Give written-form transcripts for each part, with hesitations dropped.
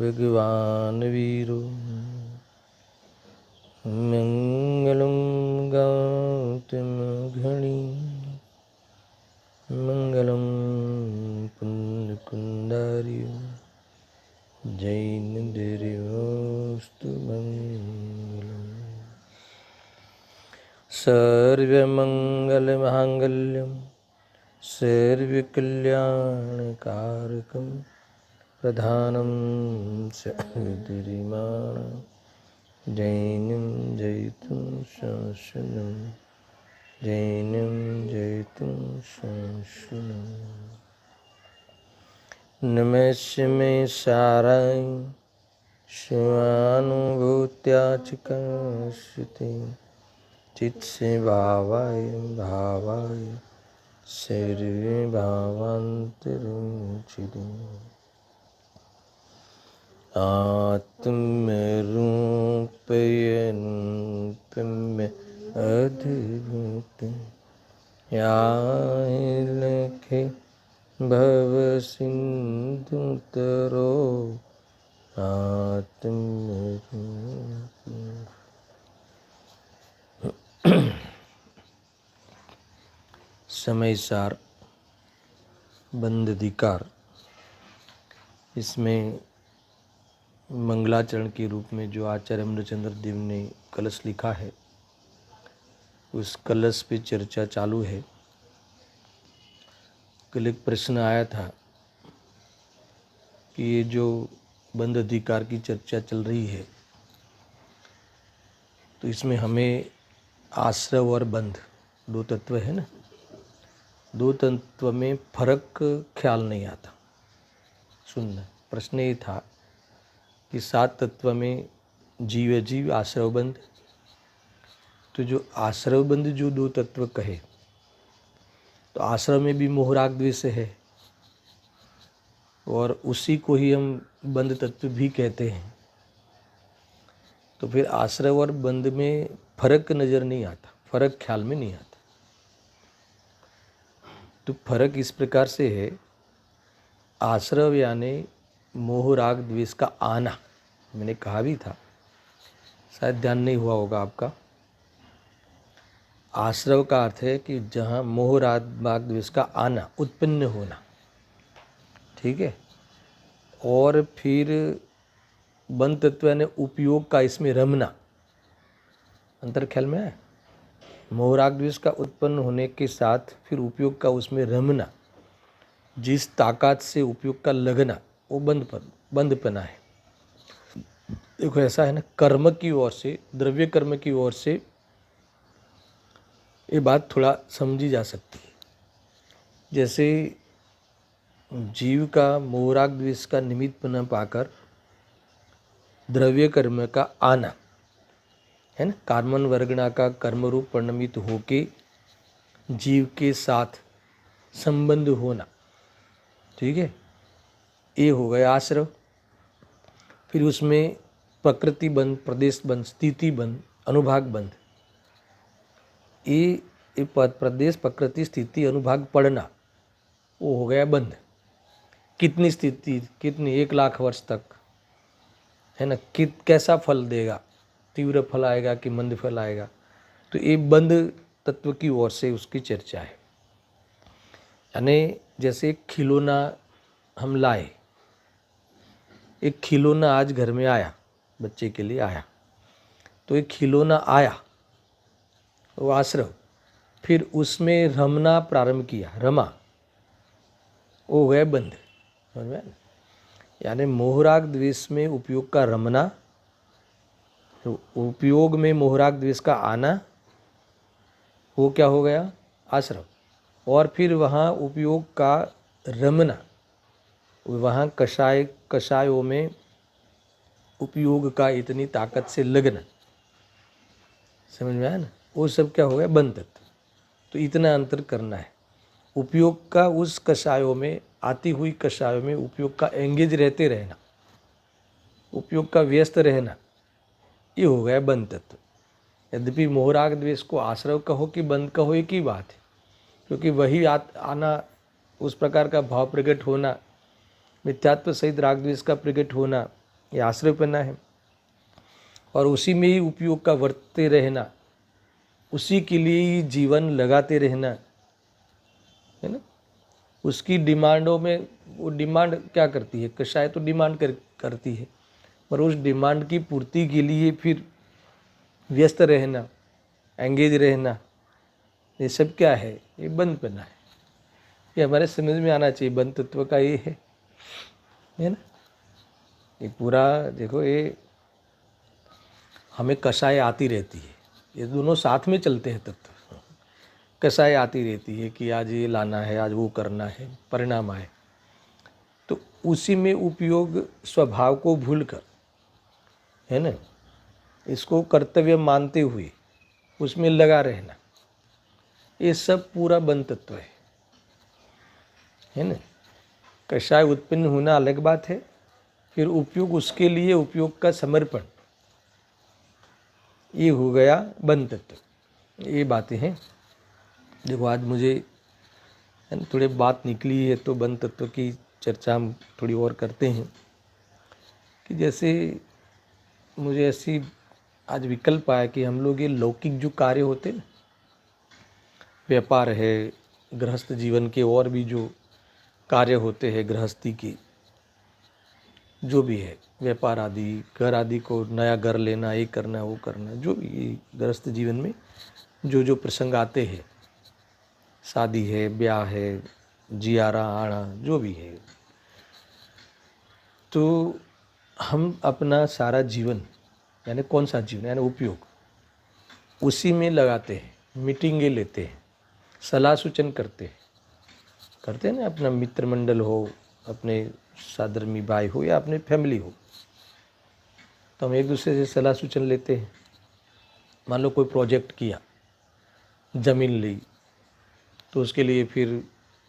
भगवान वीरो मंगलम गौतम घड़ी मंगलम पुण्यकुंडार्य जैनदेर्योस्तु मंगलम। सर्वमंगलमांगल्यं सर्वकल्याणकारकं प्रधानं सर्वधर्माणां जैनं जयितुं शासनं जैनं जयितुं शासनं। नमस्मे साराय स्वानुभूत्या चिकास्यते चित्से भावाय भावाय सर्वे भावान्तरमुचिते। आत्मरूपेण रूपम् अद्भुतं याहि भवसिन्धुतरो आत्मरूपम्। समय सार बंध अधिकार, इसमें मंगलाचरण के रूप में जो आचार्य अमृतचंद्र देव ने कलश लिखा है, उस कलश पे चर्चा चालू है। कल एक प्रश्न आया था कि ये जो बंध अधिकार की चर्चा चल रही है, तो इसमें हमें आश्रव और बंध दो तत्व है ना, दो तत्व में फर्क ख्याल नहीं आता। सुनना, प्रश्न ये था कि सात तत्व में जीव जीव आश्रव बंध, तो जो आश्रव बंध जो दो तत्व कहे, तो आश्रव में भी मोह राग द्वेष है और उसी को ही हम बंध तत्व भी कहते हैं। तो फिर आश्रव और बंध में फर्क नज़र नहीं आता, फर्क ख्याल में नहीं आता। तो फर्क इस प्रकार से है, आश्रव यानी मोह राग द्वेष का आना। मैंने कहा भी था, शायद ध्यान नहीं हुआ होगा आपका। आश्रव का अर्थ है कि जहाँ मोह राग द्वेष का आना, उत्पन्न होना, ठीक है। और फिर बंध तत्व यानी उपयोग का, इसमें रमना। अंतर ख्याल में है। मोह राग द्वेष का उत्पन्न होने के साथ फिर उपयोग का उसमें रमना, जिस ताकत से उपयोग का लगना, वो बंधपना है। देखो ऐसा है ना, कर्म की ओर से, द्रव्य कर्म की ओर से ये बात थोड़ा समझी जा सकती है। जैसे जीव का मोह राग द्वेष का निमित्त न पाकर द्रव्य कर्म का आना है ना, कार्मन वर्गणा का कर्म रूप परिणमित होके जीव के साथ संबंध होना, ठीक है, ये हो गया आश्रव। फिर उसमें प्रकृति बंध, प्रदेश बंध, स्थिति बंध, अनुभाग बंध, ये प्रदेश प्रकृति स्थिति अनुभाग पढ़ना, वो हो गया बंध। कितनी स्थिति, कितनी 1,00,000 वर्ष तक है ना, कैसा फल देगा, तीव्र फल आएगा कि मंद फल आएगा, तो ये बंध तत्व की ओर से उसकी चर्चा है। यानी जैसे एक खिलौना हम लाए, एक खिलौना आज घर में आया, बच्चे के लिए आया, तो एक खिलौना आया, वो आश्रव। फिर उसमें रमना प्रारंभ किया, रमा, वो हो गया बंध। समझ में? यानी मोह राग द्वेष में उपयोग का रमना, उपयोग में मोह राग द्वेष का आना, वो क्या हो गया, आश्रव। और फिर वहाँ उपयोग का रमना, वहाँ कषायों में उपयोग का इतनी ताकत से लगना, समझ में आया ना, वो सब क्या हो गया, बंध तत्व। तो इतना अंतर करना है। उपयोग का उस कषायों में, आती हुई कषायों में उपयोग का एंगेज रहते रहना, उपयोग का व्यस्त रहना, ये हो गया बंध तत्व। यद्यपि मोह राग द्वेष को आश्रव कहो कि बंध कहो, एक ही बात है, क्योंकि वही आना, उस प्रकार का भाव प्रकट होना, मिथ्यात्व सहित राग द्वेष का प्रकट होना, ये आश्रयपना है। और उसी में ही उपयोग का वर्तते रहना, उसी के लिए ही जीवन लगाते रहना, है ना। उसकी डिमांडों में, वो डिमांड क्या करती है, कषाय तो डिमांड करती है, पर उस डिमांड की पूर्ति के लिए फिर व्यस्त रहना, एंगेज रहना, ये सब क्या है, ये बंधपना है। ये हमारे समझ में आना चाहिए, बंध तत्व का ये है ना। ये पूरा देखो, ये हमें कषाय आती रहती है, ये दोनों साथ में चलते हैं तत्व। कषाय आती रहती है कि आज ये लाना है, आज वो करना है, परिणाम आए, तो उसी में उपयोग स्वभाव को भूलकर, है ना, इसको कर्तव्य मानते हुए उसमें लगा रहना, ये सब पूरा बंध तत्व है ना। कषाय उत्पन्न होना अलग बात है, फिर उपयोग, उसके लिए उपयोग का समर्पण, ये हो गया बंध तत्व। ये बातें हैं। देखो आज मुझे थोड़ी बात निकली है तो बंध तत्व की चर्चा हम थोड़ी और करते हैं कि जैसे मुझे ऐसी आज विकल्प आया कि हम लोग ये लौकिक जो कार्य होते हैं ना, व्यापार है, गृहस्थ जीवन के और भी जो कार्य होते हैं गृहस्थी के, जो भी है व्यापार आदि, घर आदि को नया घर लेना, ये करना वो करना, जो भी गृहस्थ जीवन में जो जो प्रसंग आते हैं, शादी है, ब्याह है, जियारा आना, जो भी है, तो हम अपना सारा जीवन, यानी कौन सा जीवन, यानी उपयोग उसी में लगाते हैं, मीटिंगें लेते हैं, सलाह सूचन करते हैं ना। अपना मित्र मंडल हो, अपने साधर्मी भाई हो या अपने फैमिली हो, तो हम एक दूसरे से सलाह सूचन लेते हैं। मान लो कोई प्रोजेक्ट किया, ज़मीन ली, तो उसके लिए फिर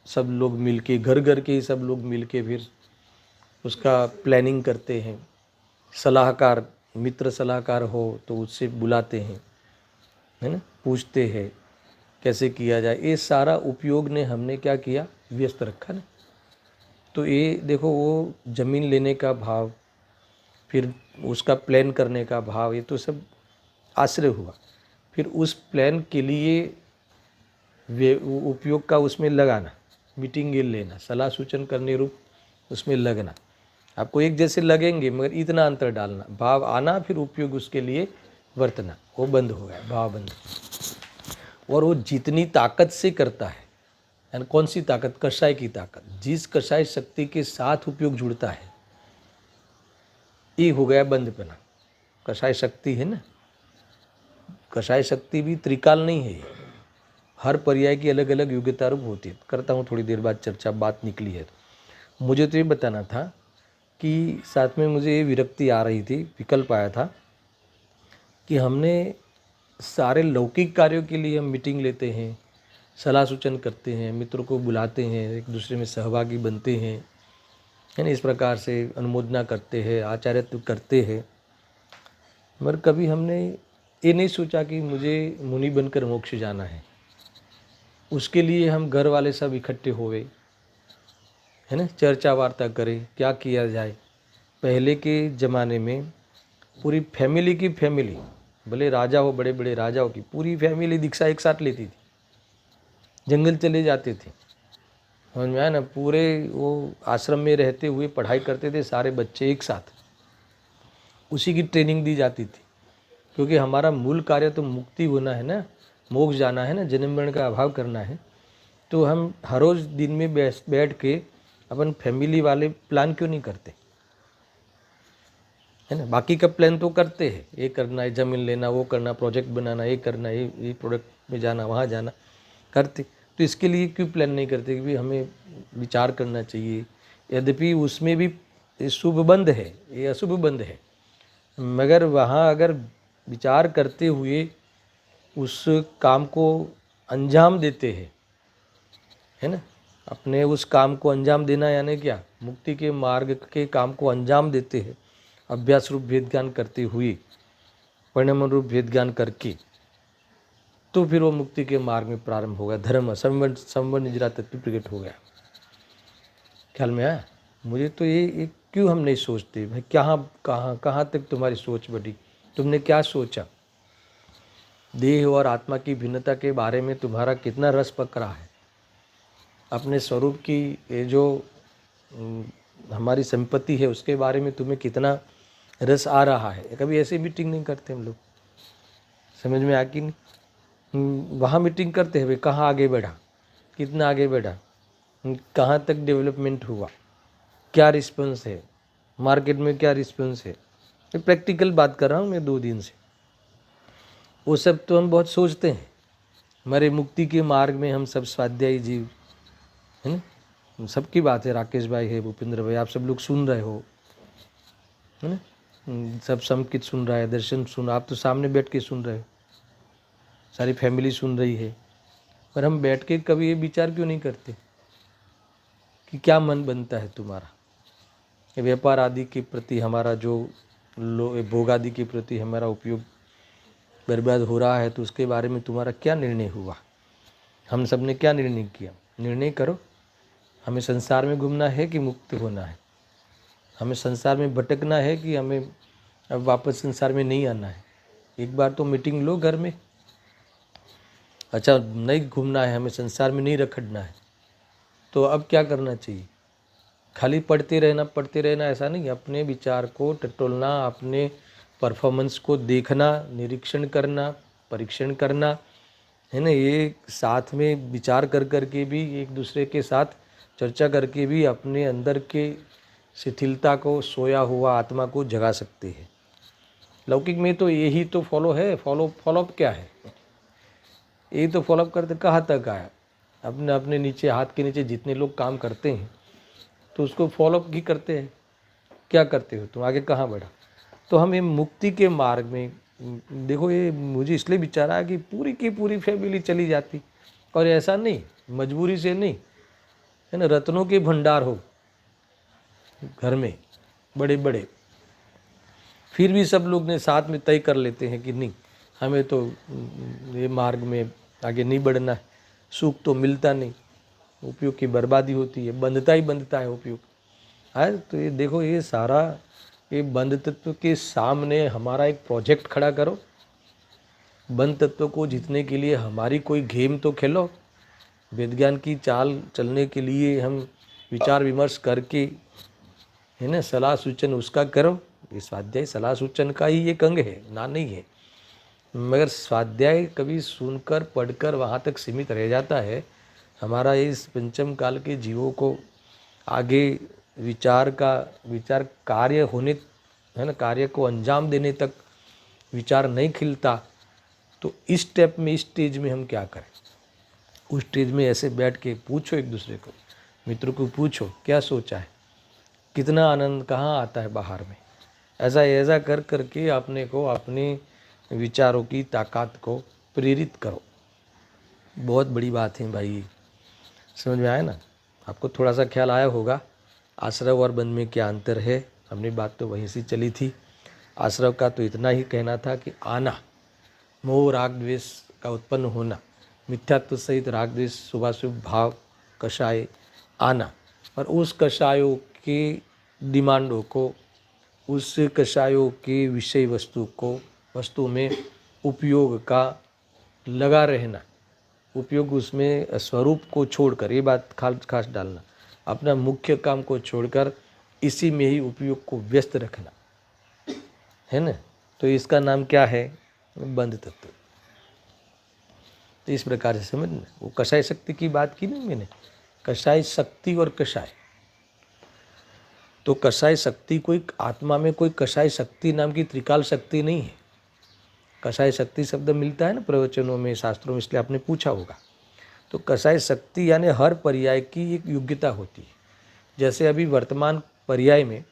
सब लोग मिलके, घर घर के ही सब लोग मिलके फिर उसका प्लानिंग करते हैं। सलाहकार, मित्र सलाहकार हो तो उससे बुलाते हैं, है ना, पूछते हैं कैसे किया जाए। ये सारा उपयोग ने हमने क्या किया, व्यस्त रखा ना। तो ये देखो, वो ज़मीन लेने का भाव, फिर उसका प्लान करने का भाव, ये तो सब आश्रय हुआ। फिर उस प्लान के लिए उपयोग का उसमें लगाना, मीटिंग लेना, सलाह सूचन करने रूप उसमें लगना, आपको एक जैसे लगेंगे मगर इतना अंतर डालना, भाव आना, फिर उपयोग उसके लिए वर्तना, वो बंद हो गया, भाव बंद। और वो जितनी ताकत से करता है, यानी कौन सी ताकत, कषाय की ताकत, जिस कषाय शक्ति के साथ उपयोग जुड़ता है, ये हो गया बंधपना। कषाय शक्ति है ना, कषाय शक्ति भी त्रिकाल नहीं है, हर पर्याय की अलग अलग योग्यता रूप होती है। करता हूँ थोड़ी देर बाद चर्चा, बात निकली है तो। मुझे तो ये बताना था कि साथ में मुझे ये विरक्ति आ रही थी, विकल्प आया था कि हमने सारे लौकिक कार्यों के लिए हम मीटिंग लेते हैं, सलाह सूचन करते हैं, मित्रों को बुलाते हैं, एक दूसरे में सहभागी बनते हैं, है ना, इस प्रकार से अनुमोदना करते हैं, आचार्यत्व करते हैं, मगर कभी हमने ये नहीं सोचा कि मुझे मुनि बनकर मोक्ष जाना है। उसके लिए हम घर वाले सब इकट्ठे होवे, है ना, चर्चा वार्ता करें क्या किया जाए। पहले के ज़माने में पूरी फैमिली की फैमिली, भले राजा हो, बड़े बड़े राजाओं की पूरी फैमिली दीक्षा एक साथ लेती थी, जंगल चले जाते थे, समझ में आया ना, पूरे वो आश्रम में रहते हुए पढ़ाई करते थे सारे बच्चे एक साथ, उसी की ट्रेनिंग दी जाती थी। क्योंकि हमारा मूल कार्य तो मुक्ति होना है ना, मोक्ष जाना है ना, जन्म मरण का अभाव करना है। तो हम हर रोज़ दिन में बैठ के अपन फैमिली वाले प्लान क्यों नहीं करते, है ना। बाकी का प्लान तो करते हैं, ये करना है, ज़मीन लेना, वो करना, प्रोजेक्ट बनाना, ये करना, ये प्रोडक्ट में जाना, वहाँ जाना, करते। तो इसके लिए क्यों प्लान नहीं करते कि भाई हमें विचार करना चाहिए। यद्यपि उसमें भी शुभ बंध है, ये अशुभ बंध है, मगर वहाँ अगर विचार करते हुए उस काम को अंजाम देते हैं, है ना, अपने उस काम को अंजाम देना यानी क्या, मुक्ति के मार्ग के काम को अंजाम देते हैं, अभ्यास रूप भेद ज्ञान करते हुए, परिणाम रूप भेद ज्ञान करके, तो फिर वो मुक्ति के मार्ग में प्रारंभ होगा। धर्म संवर्ण निजरा तत्व प्रकट हो गया। ख्याल में आया। मुझे तो ये क्यों हम नहीं सोचते भाई? कहाँ कहाँ कहाँ तक तुम्हारी सोच बढ़ी? तुमने क्या सोचा? देह और आत्मा की भिन्नता के बारे में तुम्हारा कितना रस पकड़ा है? अपने स्वरूप की ये जो हमारी संपत्ति है उसके बारे में तुम्हें कितना रस आ रहा है? कभी ऐसी मीटिंग नहीं करते हम लोग। समझ में आ कि नहीं? वहाँ मीटिंग करते हैं भाई, कहाँ आगे बढ़ा, कितना आगे बढ़ा, कहाँ तक डेवलपमेंट हुआ, क्या रिस्पॉन्स है, मार्केट में क्या रिस्पॉन्स है। ये प्रैक्टिकल बात कर रहा हूँ मैं 2 दिन से। वो सब तो हम बहुत सोचते हैं। हमारे मुक्ति के मार्ग में हम सब स्वाध्यायी जीव है ना, सबकी बात है। राकेश भाई है, भूपेंद्र भाई, आप सब लोग सुन रहे हो है ना, सब संकित सुन रहा है, दर्शन सुन, आप तो सामने बैठ के सुन रहे हो, सारी फैमिली सुन रही है। पर हम बैठ के कभी ये विचार क्यों नहीं करते कि क्या मन बनता है तुम्हारा? व्यापार आदि के प्रति हमारा जो भोग आदि के प्रति हमारा उपयोग बर्बाद हो रहा है, तो उसके बारे में तुम्हारा क्या निर्णय हुआ? हम सब ने क्या निर्णय किया? निर्णय करो। हमें संसार में घूमना है कि मुक्त होना है? हमें संसार में भटकना है कि हमें अब वापस संसार में नहीं आना है? एक बार तो मीटिंग लो घर में। अच्छा, नहीं घूमना है, हमें संसार में नहीं रखड़ना है, तो अब क्या करना चाहिए? खाली पढ़ते रहना ऐसा नहीं। अपने विचार को टटोलना, अपने परफॉर्मेंस को देखना, निरीक्षण करना, परीक्षण करना है ना। ये साथ में विचार कर करके भी, एक दूसरे के साथ चर्चा करके भी अपने अंदर के शिथिलता को, सोया हुआ आत्मा को जगा सकते हैं। लौकिक में तो यही तो फॉलो है। फॉलोअप क्या है? यही तो फॉलोअप करते कहाँ तक आया? अपने अपने नीचे, हाथ के नीचे जितने लोग काम करते हैं तो उसको फॉलोअप ही करते हैं। क्या करते हो तुम? आगे कहाँ बढ़ा? तो हम ये मुक्ति के मार्ग में देखो, ये मुझे इसलिए विचार आया कि पूरी की पूरी फैमिली चली जाती, और ऐसा नहीं मजबूरी से नहीं है ना, रत्नों के भंडार हो घर में बड़े बड़े, फिर भी सब लोग ने साथ में तय कर लेते हैं कि नहीं, हमें तो ये मार्ग में आगे नहीं बढ़ना है। सुख तो मिलता नहीं, उपयोग की बर्बादी होती है, बंधता ही बंधता है उपयोग है। तो ये देखो, ये सारा ये बंध तत्व के सामने हमारा एक प्रोजेक्ट खड़ा करो। बंध तत्व को जीतने के लिए हमारी कोई गेम तो खेलो। विज्ञान की चाल चलने के लिए हम विचार विमर्श करके है ना, सलाह सूचन उसका करो। ये स्वाध्याय सलाह सूचन का ही एक अंग है, ना नहीं है। मगर स्वाध्याय कभी सुनकर पढ़कर वहाँ तक सीमित रह जाता है। हमारा इस पंचम काल के जीवों को आगे विचार कार्य होने है ना, कार्य को अंजाम देने तक विचार नहीं खिलता। तो इस स्टेप में, इस स्टेज में हम क्या करें? उस स्टेज में ऐसे बैठ के पूछो एक दूसरे को, मित्रों को पूछो क्या सोचा है, कितना आनंद कहाँ आता है बाहर में। ऐसा कर करके अपने को, अपने विचारों की ताकत को प्रेरित करो। बहुत बड़ी बात है भाई। समझ में आया ना? आपको थोड़ा सा ख्याल आया होगा आश्रव और बंध में क्या अंतर है। हमने बात तो वहीं से चली थी। आश्रव का तो इतना ही कहना था कि आना, मोह राग द्वेष का उत्पन्न होना, मिथ्यात्व सहित राग द्वेष शुभाशुभ भाव कषाय आना, और उस कषायों के डिमांडों को, उस कषायों के विषय वस्तु में उपयोग का लगा रहना, उपयोग उसमें स्वरूप को छोड़कर, ये बात खास डालना, अपना मुख्य काम को छोड़कर इसी में ही उपयोग को व्यस्त रखना है ना। तो इसका नाम क्या है? बंध तत्व। तो इस प्रकार से समझना। वो कषाय शक्ति की बात की ना मैंने, कषाय शक्ति और कषाय। तो कषाय शक्ति कोई आत्मा में कोई कषाय शक्ति नाम की त्रिकाल शक्ति नहीं है। कषाय शक्ति शब्द मिलता है ना प्रवचनों में, शास्त्रों में, इसलिए आपने पूछा होगा। तो कषाय शक्ति यानी हर पर्याय की एक योग्यता होती है। जैसे अभी वर्तमान पर्याय में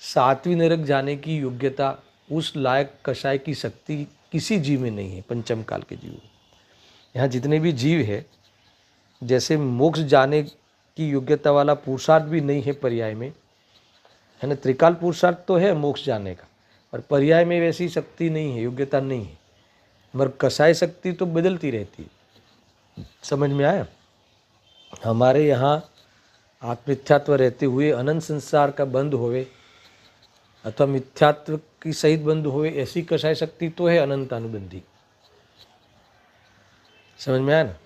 7वीं नरक जाने की योग्यता उस लायक कषाय की शक्ति किसी जीव में नहीं है। पंचम काल के जीव, यहाँ जितने भी जीव है, जैसे मोक्ष जाने की योग्यता वाला पुरुषार्थ भी नहीं है पर्याय में, है ना। त्रिकाल पुरुषार्थ तो है मोक्ष जाने का, और पर्याय में वैसी शक्ति नहीं है, योग्यता नहीं है। मगर कषाय शक्ति तो बदलती रहती है। समझ में आया? हमारे यहाँ आत्मिथ्यात्व रहते हुए अनंत संसार का बंध होवे अथवा मिथ्यात्व की सहित बंध होवे, ऐसी कषाय शक्ति तो है अनंत अनुबंधी। समझ में आया ना?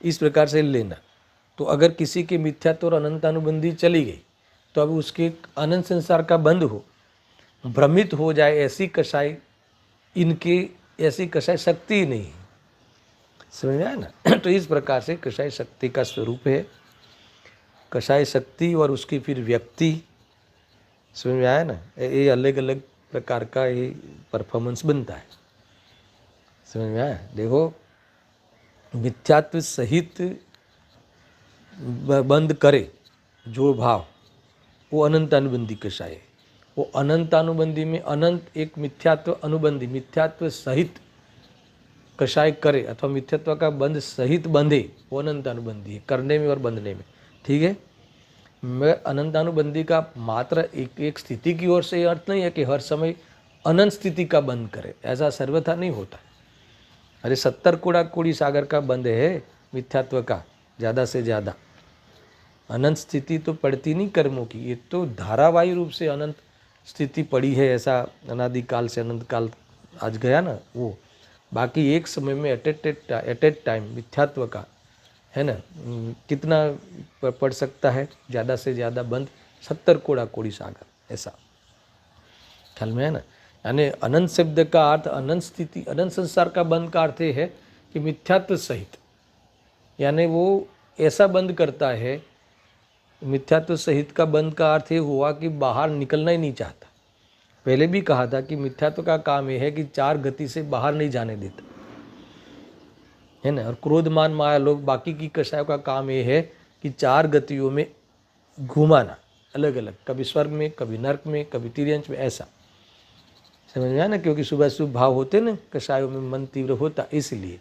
इस प्रकार से लेना। तो अगर किसी के मिथ्यात्व और अनंत अनुबंधी चली गई तो अब उसके अनंत संसार का बंध हो, भ्रमित हो जाए, ऐसी कषाय इनकी ऐसी कषाय शक्ति ही नहीं है। समझ में आया ना? तो इस प्रकार से कषाय शक्ति का स्वरूप है, कषाय शक्ति और उसकी फिर व्यक्ति। समझ में आया ना? ये अलग अलग प्रकार का ये परफॉर्मेंस बनता है। समझ में आया? देखो, मिथ्यात्व सहित बंद करे जो भाव, वो अनंत अनुबंधी कषाय है। वो अनंत अनुबंधी में अनंत एक मिथ्यात्व अनुबंधी, मिथ्यात्व सहित कषाय करे अथवा मिथ्यात्व का बंध सहित बंधे, वो अनंत अनुबंधी है, करने में और बंधने में। ठीक है? मैं अनंत अनुबंधी का मात्र एक स्थिति की ओर से अर्थ नहीं है कि हर समय अनंत स्थिति का बंध करे, ऐसा सर्वथा नहीं होता। अरे 70 कोड़ा कोड़ी सागर का बंध है मिथ्यात्व का, ज़्यादा से ज़्यादा। अनंत स्थिति तो पड़ती नहीं कर्मों की, ये तो धारावाही रूप से अनंत स्थिति पड़ी है, ऐसा अनादिकाल से अनंत काल आज गया ना वो। बाकी एक समय में एट ए टाइम मिथ्यात्व का है ना, कितना पड़ सकता है ज़्यादा से ज़्यादा बंध? 70 कोड़ा कोड़ी सागर, ऐसा। ख्याल में है ना? यानी अनंत शब्द का अर्थ अनंत स्थिति, अनंत संसार का बंध का अर्थ है कि मिथ्यात्व सहित, यानी वो ऐसा बंद करता है। मिथ्यात्व सहित का बंध का अर्थ ये हुआ कि बाहर निकलना ही नहीं चाहता। पहले भी कहा था कि मिथ्यात्व का काम यह है कि 4 गति से बाहर नहीं जाने देता, है ना। और क्रोध मान माया लोग बाकी की कषायों का काम यह है कि 4 गतियों में घुमाना, अलग अलग, कभी स्वर्ग में, कभी नर्क में, कभी तिर्यंच में, ऐसा। समझ में आया ना? क्योंकि शुभ अशुभ भाव होते ना कषायों में, मन तीव्र होता, इसलिए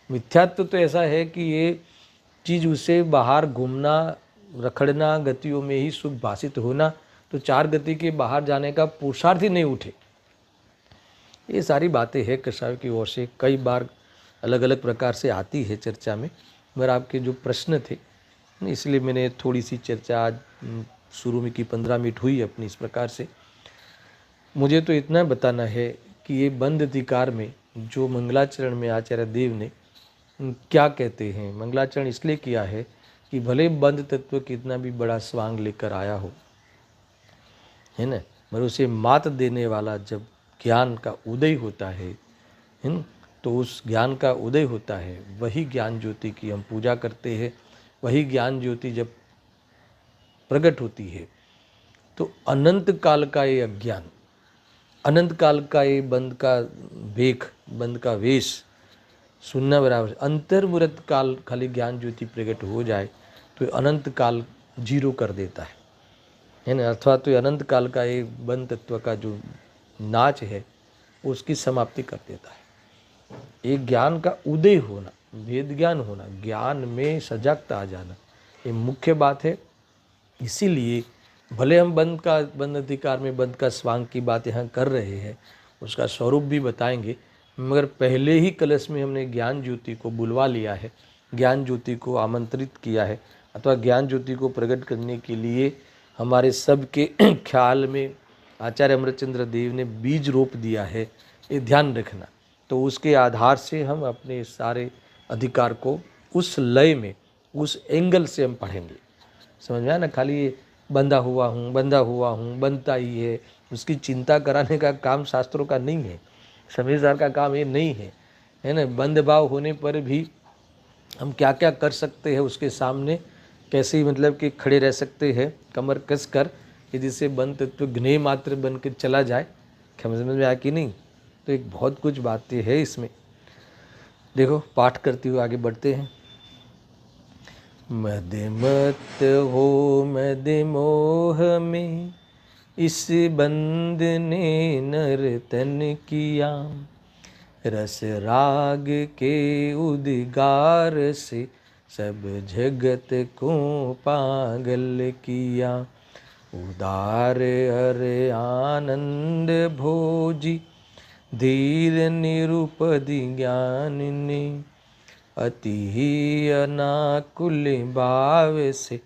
मिथ्यात्व तो ऐसा है कि ये चीज़ उसे बाहर घूमना, रखड़ना, गतियों में ही सुख भाषित होना, तो 4 गति के बाहर जाने का पुरुषार्थ ही नहीं उठे। ये सारी बातें हैं कषायों की ओर से, कई बार अलग अलग प्रकार से आती है चर्चा में। मगर आपके जो प्रश्न थे, इसलिए मैंने थोड़ी सी चर्चा आज शुरू में की, 15 मिनट हुई अपनी इस प्रकार से। मुझे तो इतना बताना है कि ये बंध अधिकार में जो मंगलाचरण में आचार्य देव ने क्या कहते हैं। मंगलाचरण इसलिए किया है कि भले बंध तत्व कितना भी बड़ा स्वांग लेकर आया हो, है ना, मगर उसे मात देने वाला जब ज्ञान का उदय होता है ना, तो उस ज्ञान का उदय होता है, वही ज्ञान ज्योति की हम पूजा करते हैं। वही ज्ञान ज्योति जब प्रकट होती है तो अनंत काल का ये अज्ञान, अनंत काल का ये बंद का वेख, बंद का वेश सुनना बराबर। अंतर्मुरत काल खाली ज्ञान ज्योति प्रकट हो जाए तो अनंत काल जीरो कर देता है ना। अथवा तो अनंत काल का ये बंद तत्व का जो नाच है उसकी समाप्ति कर देता है। एक ज्ञान का उदय होना, वेद ज्ञान होना, ज्ञान में सजगता आ जाना, ये मुख्य बात है। इसीलिए भले हम बंद अधिकार में बंद का स्वांग की बात यहाँ कर रहे हैं, उसका स्वरूप भी बताएंगे, मगर पहले ही कलश में हमने ज्ञान ज्योति को बुलवा लिया है, ज्ञान ज्योति को आमंत्रित किया है, अथवा ज्ञान ज्योति को प्रकट करने के लिए हमारे सबके ख्याल में आचार्य अमृतचंद्र देव ने बीज रोप दिया है, ये ध्यान रखना। तो उसके आधार से हम अपने सारे अधिकार को उस लय में, उस एंगल से हम पढ़ेंगे। समझ में आया ना? खाली ये बंधा हुआ हूँ, बनता ही है, उसकी चिंता कराने का काम शास्त्रों का नहीं है, समझदार का काम ये नहीं है, है ना। बंध भाव होने पर भी हम क्या क्या कर सकते हैं उसके सामने, कैसे मतलब कि खड़े रह सकते हैं कमर कस कर, कि जिससे बंध तत्व ज्ञेय मात्र बन के चला जाए। समझ में आया कि नहीं? तो एक बहुत कुछ बातें है इसमें। देखो, पाठ करते हुए आगे बढ़ते हैं। मद मत हो मद मोह में, इस बंद ने नर्तन किया, रस राग के उद्गार से सब जगत को पागल किया। उदार हर आनंद भोजी, धीर निरुपधि ज्ञान ने, अति ही अनाकुल भाव से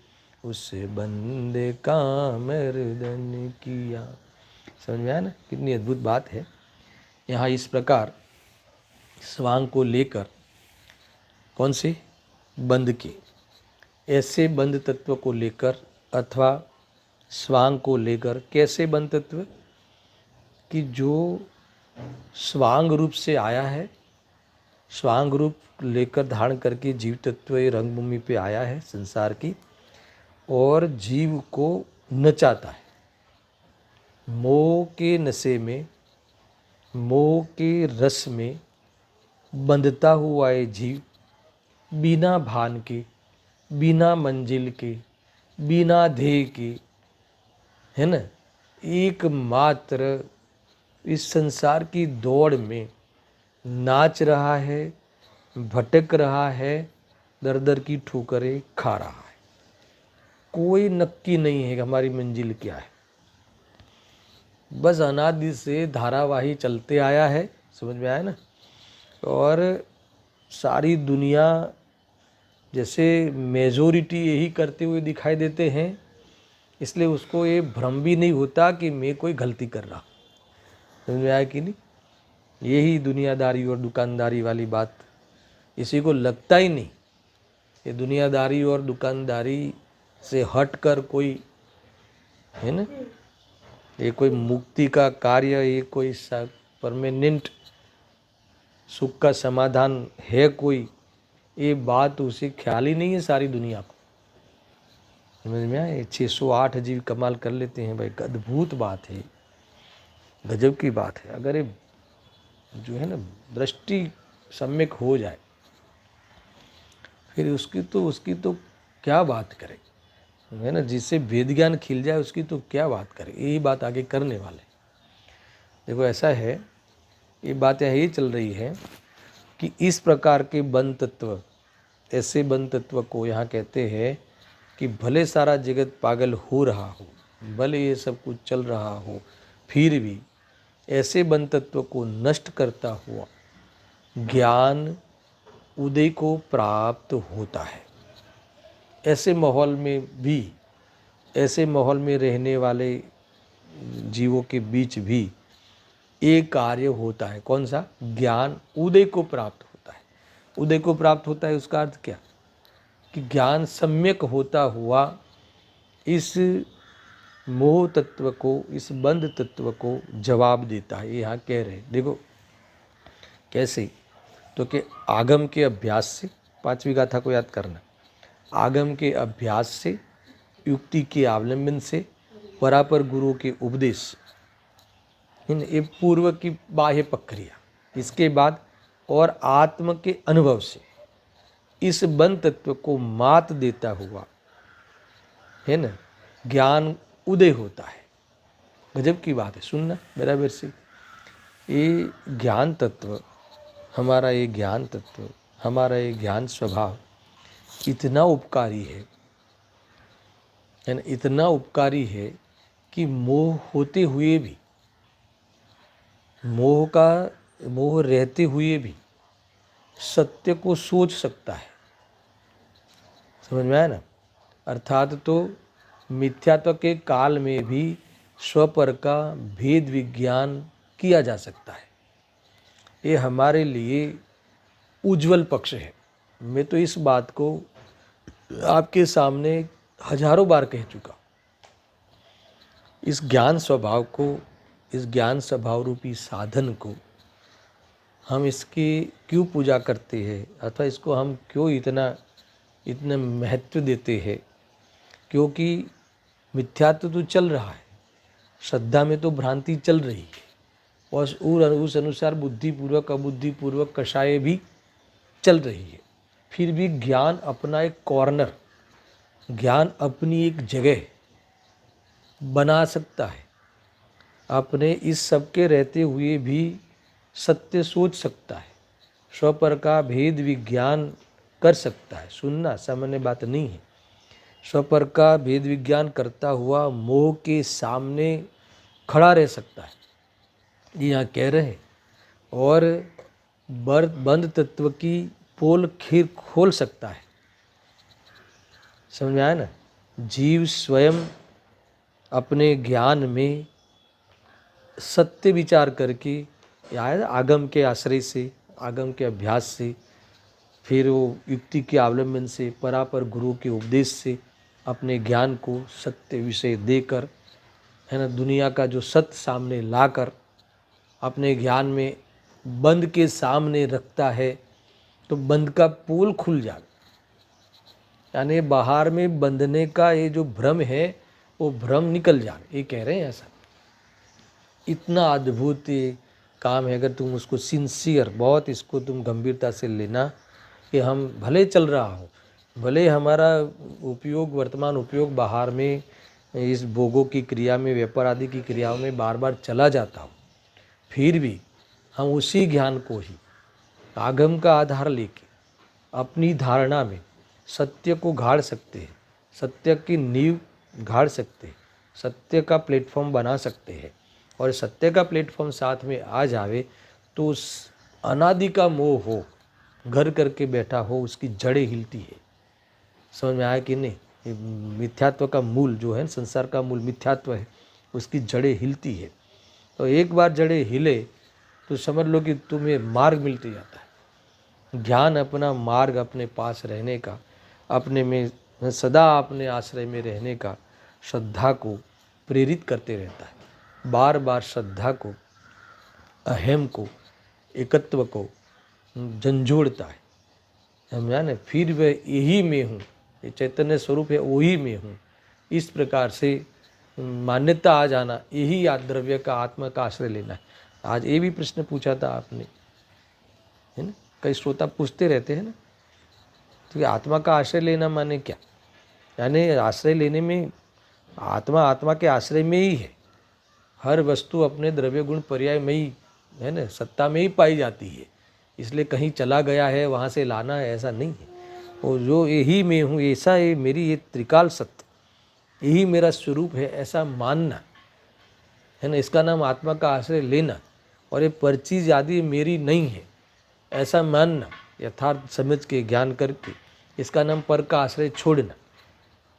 उस बंदे का मर्दन किया। समझ में आया ना, कितनी अद्भुत बात है। यहाँ इस प्रकार स्वांग को लेकर, कौन से बंद के, ऐसे बंद तत्व को लेकर अथवा स्वांग को लेकर, कैसे बंद तत्व कि जो स्वांग रूप से आया है, स्वांग रूप लेकर धारण करके जीव तत्व ये रंगभूमि पे आया है संसार की, और जीव को नचाता है। मोह के नशे में, मोह के रस में बंधता हुआ ये जीव बिना भान के, बिना मंजिल के, बिना ध्येय के, है ना, एकमात्र इस संसार की दौड़ में नाच रहा है, भटक रहा है, दर दर की ठोकरें खा रहा है। कोई नक्की नहीं है कि हमारी मंजिल क्या है। बस अनादि से धारावाही चलते आया है, समझ में आया ना। और सारी दुनिया जैसे मेजोरिटी यही करते हुए दिखाई देते हैं, इसलिए उसको ये भ्रम भी नहीं होता कि मैं कोई गलती कर रहा। समझ में आया कि नहीं। यही दुनियादारी और दुकानदारी वाली बात इसी को लगता ही नहीं। ये दुनियादारी और दुकानदारी से हटकर कोई, है ना, ये कोई मुक्ति का कार्य, ये कोई परमानेंट सुख का समाधान है कोई, ये बात उसे ख्याल ही नहीं है सारी दुनिया को। समझ में आए। 608 जीव कमाल कर लेते हैं भाई, अद्भुत बात है, गजब की बात है। अगर ये जो है ना दृष्टि सम्यक हो जाए, फिर उसकी तो क्या बात करें, है ना। जिससे वेद ज्ञान खिल जाए उसकी तो क्या बात करें। यही बात आगे करने वाले। देखो ऐसा है, ये बात यही चल रही है कि इस प्रकार के बंद तत्व, ऐसे बंद तत्व को यहाँ कहते हैं कि भले सारा जगत पागल हो रहा हो, भले ये सब कुछ चल रहा हो, फिर भी ऐसे बंद तत्व को नष्ट करता हुआ ज्ञान उदय को प्राप्त होता है। ऐसे माहौल में भी, ऐसे माहौल में रहने वाले जीवों के बीच भी एक कार्य होता है। कौन सा? ज्ञान उदय को प्राप्त होता है। उदय को प्राप्त होता है, उसका अर्थ क्या कि ज्ञान सम्यक होता हुआ इस मोह तत्व को, इस बंध तत्व को जवाब देता है। ये यहाँ कह रहे हैं। देखो कैसे, तो कि आगम के अभ्यास से, 5वीं गाथा को याद करना, आगम के अभ्यास से, युक्ति के अवलंबन से, परापर गुरु के उपदेश, ये पूर्व की बाह्य प्रक्रिया, इसके बाद और आत्म के अनुभव से इस बंध तत्व को मात देता हुआ, है ना, ज्ञान उदय होता है। गजब की बात है, सुनना बराबर से। ये ज्ञान तत्व, हमारा ये ज्ञान तत्व, हमारा ये ज्ञान स्वभाव इतना उपकारी है ना, इतना उपकारी है कि मोह होते हुए भी, मोह रहते हुए भी सत्य को सोच सकता है। समझ में आया ना। अर्थात तो मिथ्यात्व के काल में भी स्वपर का भेद विज्ञान किया जा सकता है। ये हमारे लिए उज्जवल पक्ष है। मैं तो इस बात को आपके सामने हजारों बार कह चुका। इस ज्ञान स्वभाव को, इस ज्ञान स्वभाव रूपी साधन को हम इसकी क्यों पूजा करते हैं, अथवा इसको हम क्यों इतना महत्व देते हैं? क्योंकि मिथ्यात्व तो चल रहा है, श्रद्धा में तो भ्रांति चल रही है, और उस अनुसार बुद्धिपूर्वक अबुद्धिपूर्वक कषाय भी चल रही है। फिर भी ज्ञान अपना एक कॉर्नर, ज्ञान अपनी एक जगह बना सकता है। अपने इस सब के रहते हुए भी सत्य सोच सकता है, स्वपर का भेद विज्ञान कर सकता है। सुनना सामान्य बात नहीं है। स्वपर का भेद विज्ञान करता हुआ मोह के सामने खड़ा रह सकता है, ये यहाँ कह रहे हैं। और बंद तत्व की पोल खीर खोल सकता है। समझ में आया ना। जीव स्वयं अपने ज्ञान में सत्य विचार करके या आगम के आश्रय से, आगम के अभ्यास से, फिर वो युक्ति के अवलंबन से, परापर गुरु के उपदेश से अपने ज्ञान को सत्य विषय देकर, है ना, दुनिया का जो सत्य सामने लाकर अपने ज्ञान में बंद के सामने रखता है, तो बंद का पोल खुल जाता। यानी बाहर में बंधने का ये जो भ्रम है वो भ्रम निकल जाए, ये कह रहे हैं ऐसा। इतना अद्भुत ये काम है, अगर तुम उसको सिंसियर, बहुत इसको तुम गंभीरता से लेना कि हम भले चल रहा हो, भले हमारा उपयोग, वर्तमान उपयोग बाहर में इस भोगों की क्रिया में, व्यापार आदि की क्रियाओं में बार बार चला जाता हो, फिर भी हम उसी ज्ञान को ही आगम का आधार लेके अपनी धारणा में सत्य को गाड़ सकते हैं, सत्य की नींव गाड़ सकते हैं, सत्य का प्लेटफॉर्म बना सकते हैं। और सत्य का प्लेटफॉर्म साथ में आ जावे तो उस अनादि का मोह हो, घर करके बैठा हो, उसकी जड़ें हिलती है। समझ में आया कि नहीं? मिथ्यात्व का मूल जो है, संसार का मूल मिथ्यात्व है, उसकी जड़ें हिलती है। तो एक बार जड़ें हिले तो समझ लो कि तुम्हें मार्ग मिलते जाता है। ज्ञान अपना मार्ग, अपने पास रहने का, अपने में सदा अपने आश्रय में रहने का, श्रद्धा को प्रेरित करते रहता है। बार बार श्रद्धा को, अहम को, एकत्व को झंझोड़ता है। समझा ना? फिर वह यही में हूँ, ये चैतन्य स्वरूप है, वही में हूँ, इस प्रकार से मान्यता आ जाना, यही द्रव्य का, आत्मा का आश्रय लेना है। आज ये भी प्रश्न पूछा था आपने, है ना? कई श्रोता पूछते रहते हैं ना, तो आत्मा का आश्रय लेना माने क्या? यानी आश्रय लेने में आत्मा, आत्मा के आश्रय में ही है। हर वस्तु अपने द्रव्य गुण पर्याय में ही, है ना, सत्ता में ही पाई जाती है। इसलिए कहीं चला गया है वहाँ से लाना है, ऐसा नहीं है। और जो यही मैं हूँ, ऐसा है मेरी ये त्रिकाल सत्य, यही मेरा स्वरूप है, ऐसा मानना, है ना, इसका नाम आत्मा का आश्रय लेना। और ये परचीज आदि मेरी नहीं है, ऐसा मानना, यथार्थ समझ के ज्ञान करके, इसका नाम पर का आश्रय छोड़ना।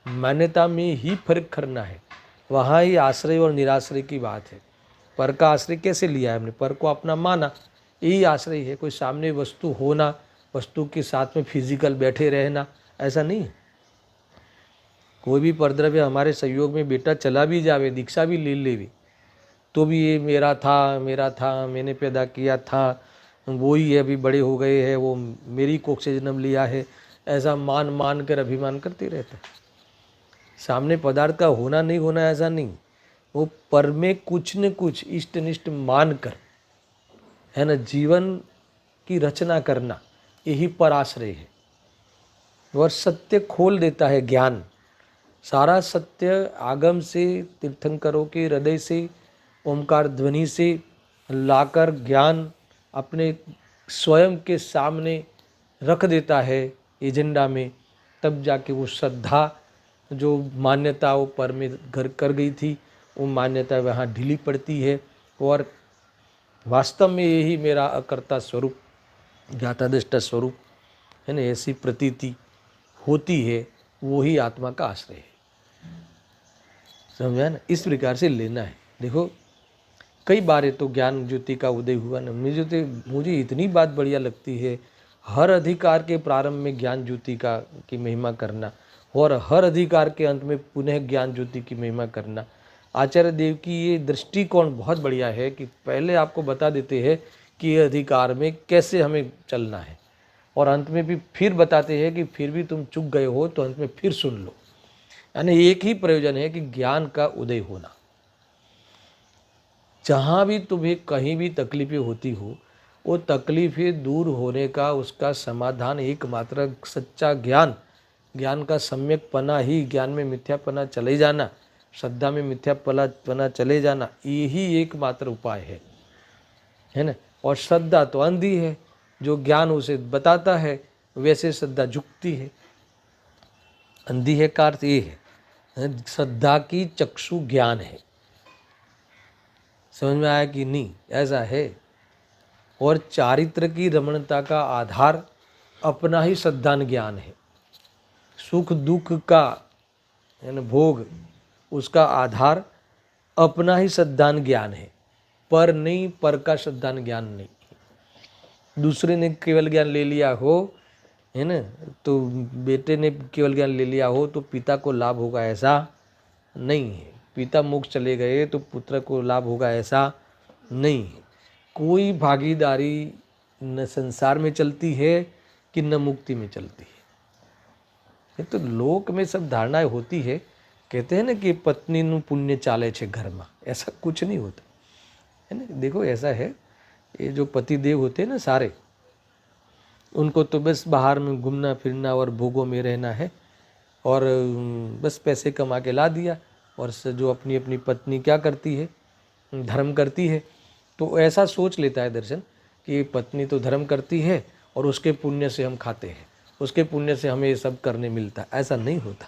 मान्यता में ही फर्क करना है, वहाँ ही आश्रय और निराश्रय की बात है। पर का आश्रय कैसे लिया है हमने? पर को अपना माना, यही आश्रय है। कोई सामने वस्तु होना, वस्तु के साथ में फिजिकल बैठे रहना, ऐसा नहीं है। कोई भी परद्रव्य हमारे सहयोग में बेटा चला भी जावे, दीक्षा भी ले लेवे, तो भी ये मेरा था, मेरा था, मैंने पैदा किया था, वो ही है, अभी बड़े हो गए हैं, वो मेरी कोख से जन्म लिया है, ऐसा मान मान कर अभिमान करते रहते हैं। सामने पदार्थ का होना नहीं होना ऐसा नहीं, वो पर में कुछ न कुछ इष्ट निष्ठ मान कर, है ना, जीवन की रचना करना, यही पर आश्रय है। और सत्य खोल देता है ज्ञान। सारा सत्य आगम से, तीर्थंकरों के हृदय से, ओमकार ध्वनि से लाकर ज्ञान अपने स्वयं के सामने रख देता है एजेंडा में। तब जाके वो श्रद्धा, जो मान्यता वो पर में घर कर गई थी, वो मान्यता वहाँ ढीली पड़ती है। और वास्तव में यही मेरा अकर्ता स्वरूप, ज्ञाता दृष्टा स्वरूप, है ना, ऐसी प्रतीति होती है, वो ही आत्मा का आश्रय है। समझा ना? इस प्रकार से लेना है। देखो, कई बार ये तो ज्ञान ज्योति का उदय हुआ ना, मुझे इतनी बात बढ़िया लगती है, हर अधिकार के प्रारंभ में ज्ञान ज्योति का की महिमा करना, और हर अधिकार के अंत में पुनः ज्ञान ज्योति की महिमा करना। आचार्य देव की ये दृष्टिकोण बहुत बढ़िया है कि पहले आपको बता देते हैं कि ये अधिकार में कैसे हमें चलना है, और अंत में भी फिर बताते हैं कि फिर भी तुम चूक गए हो तो अंत में फिर सुन लो। यानी एक ही प्रयोजन है कि ज्ञान का उदय होना। जहाँ भी तुम्हें कहीं भी तकलीफें होती हो, वो तकलीफें दूर होने का, उसका समाधान एकमात्र सच्चा ज्ञान, ज्ञान का सम्यकपना ही, ज्ञान में मिथ्यापना चले जाना, श्रद्धा में मिथ्यापना चले जाना, यही एकमात्र उपाय है ना। और श्रद्धा तो अंधी है, जो ज्ञान उसे बताता है वैसे श्रद्धा झुकती है। अंधी है का अर्थ ये है, श्रद्धा की चक्षु ज्ञान है। समझ में आया कि नहीं? ऐसा है। और चारित्र की रमणता का आधार अपना ही श्रद्धान ज्ञान है। सुख दुख का है ना, भोग, उसका आधार अपना ही सद्दान ज्ञान है, पर नहीं, पर का सद्दान ज्ञान नहीं। दूसरे ने केवल ज्ञान ले लिया हो, है ना, तो बेटे ने केवल ज्ञान ले लिया हो तो पिता को लाभ होगा, ऐसा नहीं है। पिता मोक्ष चले गए तो पुत्र को लाभ होगा, ऐसा नहीं है। कोई भागीदारी न संसार में चलती है कि न मुक्ति में चलती है। ये तो लोक में सब धारणाएं होती है। कहते हैं ना कि पत्नी नु पुण्य चाले छे घर में, ऐसा कुछ नहीं होता है ना। देखो ऐसा है, ये जो पति देव होते हैं ना सारे, उनको तो बस बाहर में घूमना फिरना और भोगों में रहना है, और बस पैसे कमा के ला दिया, और जो अपनी अपनी पत्नी क्या करती है, धर्म करती है। तो ऐसा सोच लेता है दर्शन कि पत्नी तो धर्म करती है और उसके पुण्य से हम खाते हैं, उसके पुण्य से हमें ये सब करने मिलता है। ऐसा नहीं होता,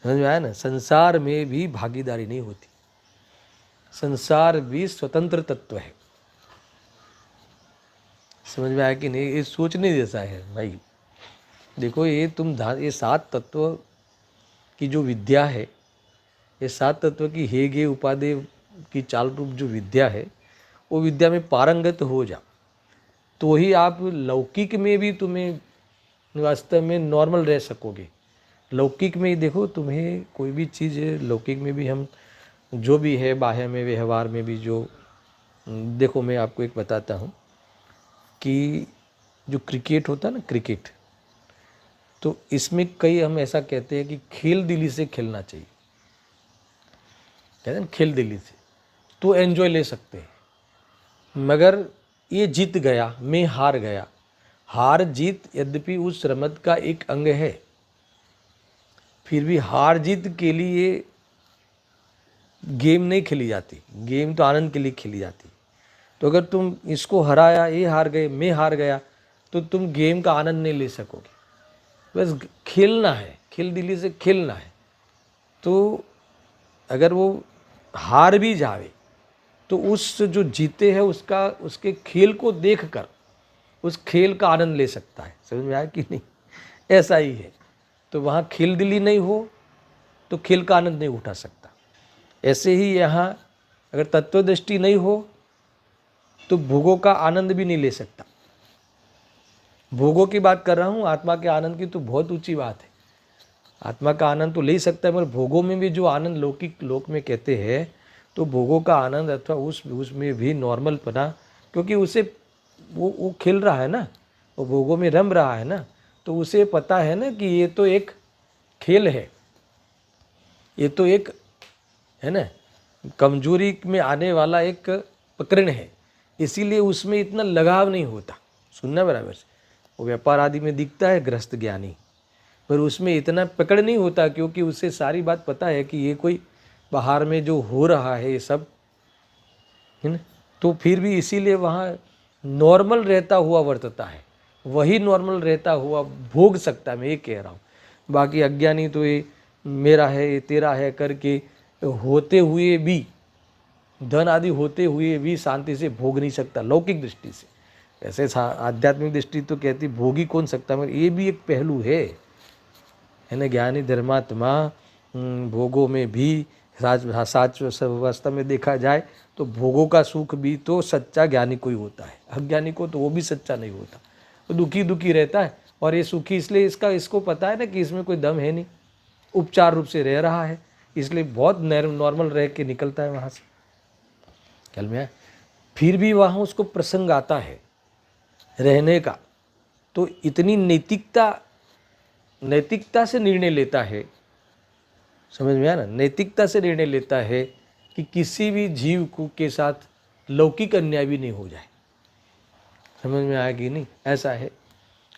समझ में आया ना। संसार में भी भागीदारी नहीं होती, संसार भी स्वतंत्र तत्व है। समझ में आया कि नहीं? ये सोचने जैसा है भाई। देखो ये ये 7 तत्व की जो विद्या है, ये 7 तत्व की हेगे उपादेय की चाल रूप जो विद्या है, वो विद्या में पारंगत हो जा, तो ही आप लौकिक में भी तुम्हें वास्तव में नॉर्मल रह सकोगे। लौकिक में देखो, तुम्हें कोई भी चीज़ है लौकिक में भी, हम जो भी है बाह्य में व्यवहार में भी जो, देखो मैं आपको एक बताता हूँ कि जो क्रिकेट होता है ना, क्रिकेट, तो इसमें कई हम ऐसा कहते हैं कि खेल दिली से खेलना चाहिए, कहते हैं ना खेल दिली से, तो एंजॉय ले सकते हैं। मगर ये जीत गया, मैं हार गया, हार जीत यद्यपि उस रमत का एक अंग है, फिर भी हार जीत के लिए गेम नहीं खेली जाती, गेम तो आनंद के लिए खेली जाती। तो अगर तुम इसको हराया, ये हार गए, मैं हार गया, तो तुम गेम का आनंद नहीं ले सकोगे। बस खेलना है, खेल दिली से खेलना है। तो अगर वो हार भी जावे तो उस जो जीते हैं उसका, उसके खेल को देखकर उस खेल का आनंद ले सकता है। समझ में आया कि नहीं? ऐसा ही है। तो वहाँ खेल दिली नहीं हो तो खेल का आनंद नहीं उठा सकता। ऐसे ही यहाँ अगर तत्वदृष्टि नहीं हो तो भोगों का आनंद भी नहीं ले सकता। भोगों की बात कर रहा हूँ, आत्मा के आनंद की तो बहुत ऊंची बात है। आत्मा का आनंद तो ले ही सकता है, मगर भोगों में भी जो आनंद लौकिक लोक में कहते हैं, तो भोगों का आनंद अथवा उसमें भी नॉर्मल पना, क्योंकि उसे वो खेल रहा है ना, वो भोगों में रम रहा है ना, तो उसे पता है ना कि ये तो एक खेल है, ये तो एक है ना कमजोरी में आने वाला एक प्रकरण है, इसीलिए उसमें इतना लगाव नहीं होता। सुनना बराबर से, वो व्यापार आदि में दिखता है ग्रस्त ज्ञानी, पर उसमें इतना पकड़ नहीं होता, क्योंकि उसे सारी बात पता है कि ये कोई बाहर में जो हो रहा है ये सब है ना। तो फिर भी इसीलिए वहाँ नॉर्मल रहता हुआ वर्तता है, वही नॉर्मल रहता हुआ भोग सकता है, मैं ये कह रहा हूँ। बाकी अज्ञानी तो ये मेरा है, ये तेरा है करके होते हुए भी, धन आदि होते हुए भी शांति से भोग नहीं सकता लौकिक दृष्टि से। ऐसे आध्यात्मिक दृष्टि तो कहती भोगी कौन सकता, मगर ये भी एक पहलू है ना। ज्ञानी धर्मात्मा भोगों में भी साच वास्तव में देखा जाए तो भोगों का सुख भी तो सच्चा ज्ञानी को ही होता है, अज्ञानी को तो वो भी सच्चा नहीं होता। वो दुखी दुखी रहता है, और ये सुखी इसलिए इसको पता है ना कि इसमें कोई दम है नहीं, उपचार रूप से रह रहा है, इसलिए बहुत नॉर्मल रह के निकलता है वहाँ से। ख्याल में आया? फिर भी वहाँ उसको प्रसंग आता है रहने का, तो इतनी नैतिकता से निर्णय लेता है। समझ में आया ना? नैतिकता से निर्णय लेता है कि किसी भी जीव को के साथ लौकिक अन्याय भी नहीं हो जाए। समझ में आया कि नहीं? ऐसा है।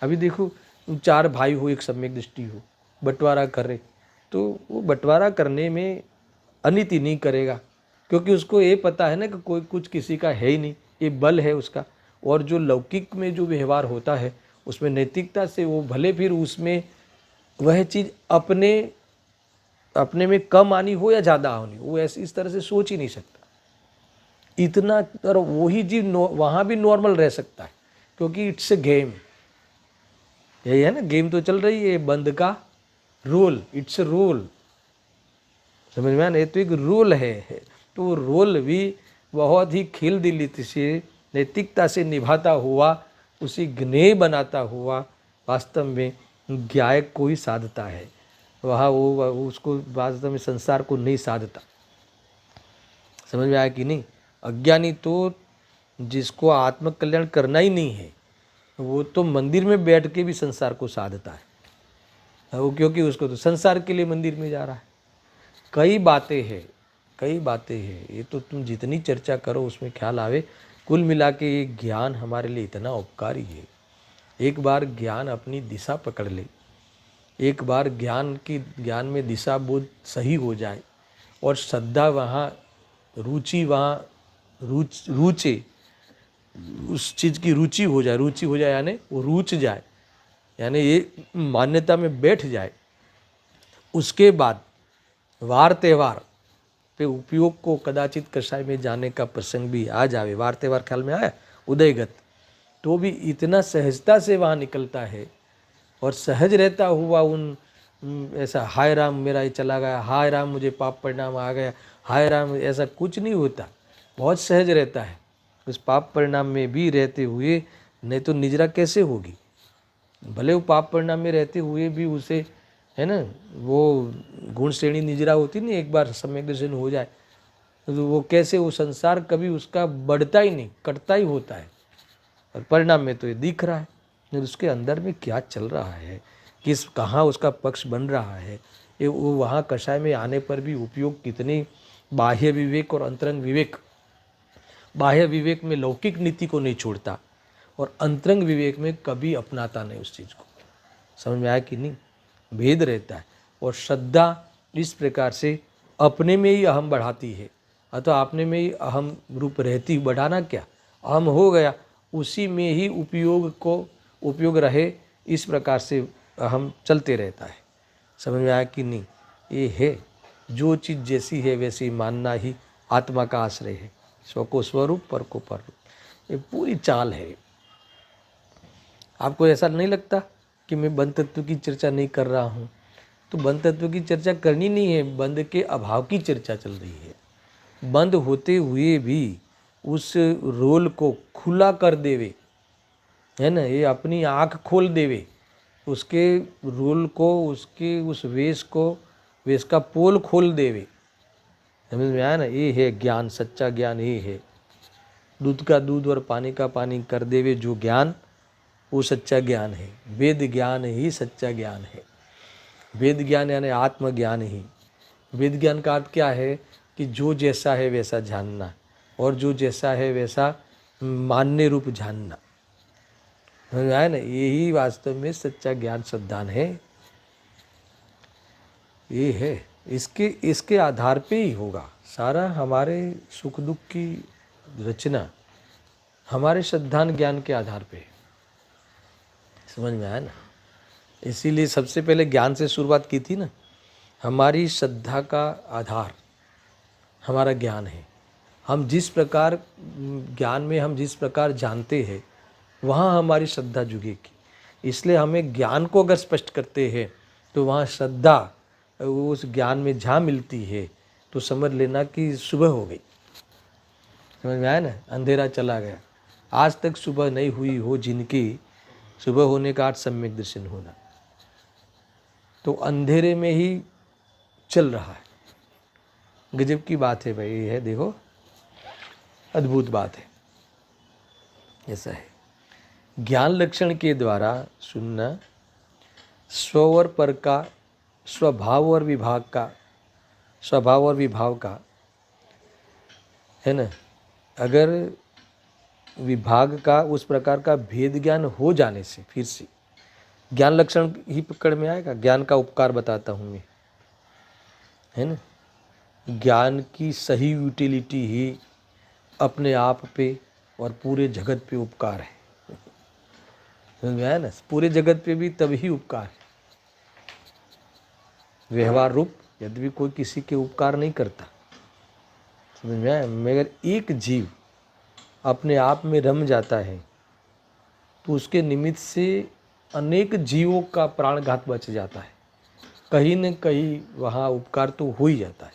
अभी देखो 4 भाई हो, एक सम्यक दृष्टि हो, बंटवारा कर रहे, तो वो बंटवारा करने में अनिति नहीं करेगा, क्योंकि उसको ये पता है ना कि कोई कुछ किसी का है ही नहीं, ये बल है उसका। और जो लौकिक में जो व्यवहार होता है उसमें नैतिकता से वो भले फिर उसमें वह चीज़ अपने में कम आनी हो या ज़्यादा आनी, वो ऐसे इस तरह से सोच ही नहीं सकता इतना। और वही जीव वहाँ भी नॉर्मल रह सकता है, क्योंकि इट्स ए गेम। यही है ना, गेम तो चल रही है, बंद का रोल, इट्स ए रोल। समझ में आया ना, ये तो एक रोल है। तो वो रोल भी बहुत ही खिलदिली से, नैतिकता से निभाता हुआ, उसी ज्ञेय बनाता हुआ वास्तव में गायक को ही साधता है। वहाँ वो उसको वास्तव में संसार को नहीं साधता। समझ में आया कि नहीं। अज्ञानी तो जिसको आत्मकल्याण करना ही नहीं है, वो तो मंदिर में बैठ के भी संसार को साधता है। वो क्योंकि उसको तो संसार के लिए मंदिर में जा रहा है। कई बातें हैं, कई बातें हैं, ये तो तुम जितनी चर्चा करो उसमें ख्याल आवे। कुल मिला के ये ज्ञान हमारे लिए इतना उपकारी है। एक बार ज्ञान अपनी दिशा पकड़ ले, एक बार ज्ञान में दिशा बोध सही हो जाए और श्रद्धा वहाँ, रुचि वहाँ रुचे, उस चीज़ की रुचि हो जाए यानी वो रुच जाए, यानी ये मान्यता में बैठ जाए, उसके बाद वार त्यौहार पे उपयोग को कदाचित कषाय में जाने का प्रसंग भी आ जावे। वार त्यौहार ख्याल में आया, उदयगत, तो भी इतना सहजता से वहाँ निकलता है और सहज रहता हुआ ऐसा हाय राम मेरा ये चला गया, हाय राम मुझे पाप परिणाम आ गया, हाय राम, ऐसा कुछ नहीं होता। बहुत सहज रहता है उस पाप परिणाम में भी रहते हुए। नहीं तो निजरा कैसे होगी। भले वो पाप परिणाम में रहते हुए भी उसे, है ना, वो गुण श्रेणी निजरा होती नहीं, एक बार सम्यक दर्शन हो जाए तो वो कैसे, वो संसार कभी उसका बढ़ता ही नहीं, कटता ही होता है। और परिणाम में तो ये दिख रहा है, तो उसके अंदर में क्या चल रहा है, कहाँ उसका पक्ष बन रहा है, ये वो वहाँ कषाय में आने पर भी उपयोग कितनी, बाह्य विवेक और अंतरंग विवेक। बाह्य विवेक में लौकिक नीति को नहीं छोड़ता और अंतरंग विवेक में कभी अपनाता नहीं उस चीज़ को। समझ में आया कि नहीं, भेद रहता है। और श्रद्धा इस प्रकार से अपने में ही अहम बढ़ाती है, अथवा अपने में ही अहम रूप रहती। बढ़ाना क्या, अहम हो गया, उसी में ही उपयोग रहे, इस प्रकार से अहम चलते रहता है। समझ में आया कि नहीं। ये है, जो चीज़ जैसी है वैसी मानना ही आत्मा का आश्रय है। स्व को स्वरूप, पर को पररूप, ये पूरी चाल है। आपको ऐसा नहीं लगता कि मैं बंध तत्व की चर्चा नहीं कर रहा हूँ? तो बंध तत्व की चर्चा करनी नहीं है, बंध के अभाव की चर्चा चल रही है। बंद होते हुए भी उस रोल को खुला कर देवे, है ना, ये अपनी आँख खोल देवे, उसके रोल को, उसके उस वेश को, वेश का पोल खोल देवे। समझ में आया ना, ये है ज्ञान, सच्चा ज्ञान ये है। दूध का दूध और पानी का पानी कर देवे जो ज्ञान, वो सच्चा ज्ञान है। वेद ज्ञान ही सच्चा ज्ञान है। वेद ज्ञान यानी आत्मज्ञान ही। वेद ज्ञान का अर्थ क्या है कि जो जैसा है वैसा जानना, और जो जैसा है वैसा मान्य रूप जानना। समझ में आया ना, यही वास्तव में सच्चा ज्ञान सिद्धांत है। ये है, इसके आधार पे ही होगा सारा। हमारे सुख दुख की रचना हमारे सिद्धांत ज्ञान के आधार पे। समझ में आया ना। इसीलिए सबसे पहले ज्ञान से शुरुआत की थी ना। हमारी श्रद्धा का आधार हमारा ज्ञान है। हम जिस प्रकार ज्ञान में हम जिस प्रकार जानते हैं, वहाँ हमारी श्रद्धा जुगेगी। इसलिए हमें ज्ञान को अगर स्पष्ट करते हैं तो वहाँ श्रद्धा उस ज्ञान में जहाँ मिलती है तो समझ लेना कि सुबह हो गई। समझ में आया ना, अंधेरा चला गया। आज तक सुबह नहीं हुई हो जिनकी, सुबह होने का अर्थ सम्यक दर्शन होना, तो अंधेरे में ही चल रहा है। गजब की बात है भाई, ये है, देखो अद्भुत बात है। ऐसा है ज्ञान लक्षण के द्वारा सुनना, स्व और पर का, स्वभाव और विभाग का, स्वभाव और विभाव का, है ना, अगर विभाग का उस प्रकार का भेद ज्ञान हो जाने से फिर से ज्ञान लक्षण ही पकड़ में आएगा। ज्ञान का उपकार बताता हूँ मैं, है ना। ज्ञान की सही यूटिलिटी ही अपने आप पे और पूरे जगत पे उपकार है। समझ में आया ना, पूरे जगत पे भी तभी उपकार है। व्यवहार रूप यद्यपि कोई किसी के उपकार नहीं करता, समझ में आया, मगर एक जीव अपने आप में रम जाता है तो उसके निमित्त से अनेक जीवों का प्राणघात बच जाता है। कहीं न कहीं वहाँ उपकार तो हो ही जाता है।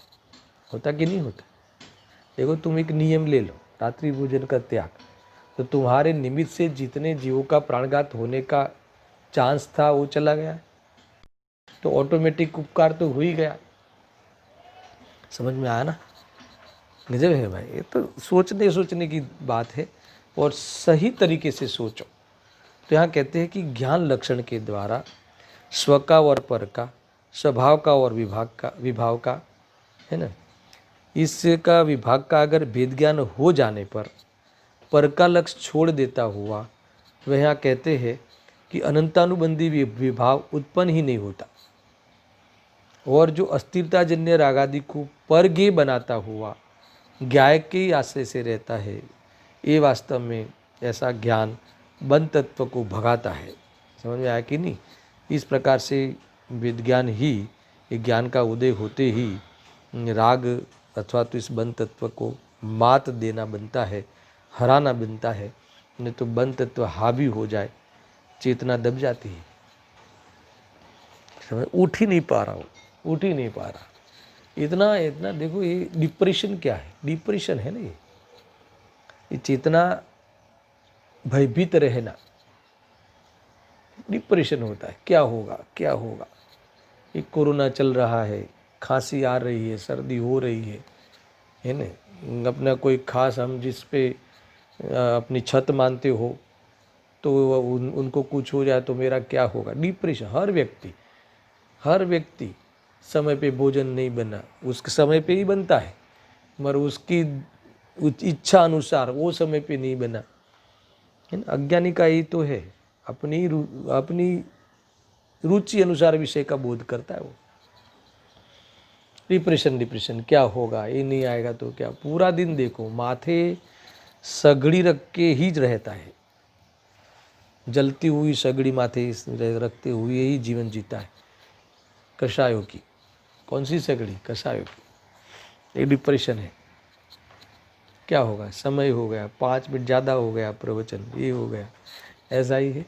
होता कि नहीं होता? देखो तुम एक नियम ले लो, रात्रि भोजन का त्याग, तो तुम्हारे निमित्त से जितने जीवों का प्राणघात होने का चांस था वो चला गया, तो ऑटोमेटिक उपकार तो हो ही गया। समझ में आया ना? गजब है भाई, ये तो सोचने की बात है, और सही तरीके से सोचो। तो यहाँ कहते हैं कि ज्ञान लक्षण के द्वारा स्व का और पर का, स्वभाव का और विभाव का, है ना, इसका विभाग का अगर भेद ज्ञान हो जाने पर का लक्ष्य छोड़ देता हुआ वह यहाँ कहते हैं कि अनंतानुबंधी विभाव उत्पन्न ही नहीं होता, और जो अस्थिरताजन्य रागादि को परगे बनाता हुआ ज्ञाय के आश्रय से रहता है, ये वास्तव में ऐसा ज्ञान बंध तत्व को भगाता है। समझ में आया कि नहीं? इस प्रकार से विज्ञान ही, ये ज्ञान का उदय होते ही राग अथवा तो इस बंध तत्व को मात देना बनता है, हराना बनता है। नहीं तो बंध तत्व हावी हो जाए, चेतना दब जाती है, समझ, उठ ही नहीं पा रहा हूँ, उठ ही नहीं पा रहा। इतना इतना देखो, ये डिप्रेशन क्या है? डिप्रेशन है ना ये चेतना भयभीत रहना डिप्रेशन होता है। क्या होगा क्या होगा? ये कोरोना चल रहा है, खांसी आ रही है, सर्दी हो रही है ना, अपना कोई खास हम जिस पे अपनी छत मानते हो, तो उनको कुछ हो जाए तो मेरा क्या होगा? डिप्रेशन। हर व्यक्ति समय पे भोजन नहीं बना, उसके समय पे ही बनता है, मगर उसकी इच्छा अनुसार वो समय पे नहीं बना, है ना। अज्ञानी का ही तो है, अपनी रुचि अनुसार विषय का बोध करता है वो। डिप्रेशन क्या होगा, ये नहीं आएगा तो क्या? पूरा दिन देखो माथे सगड़ी रख के ही रहता है, जलती हुई सगड़ी माथे रखते हुए ही जीवन जीता है। कषायों की, कौन सी सगड़ी? कषायों की। ये डिप्रेशन है। क्या होगा? समय हो गया, 5 मिनट ज़्यादा हो गया प्रवचन, ये हो गया, ऐसा ही है।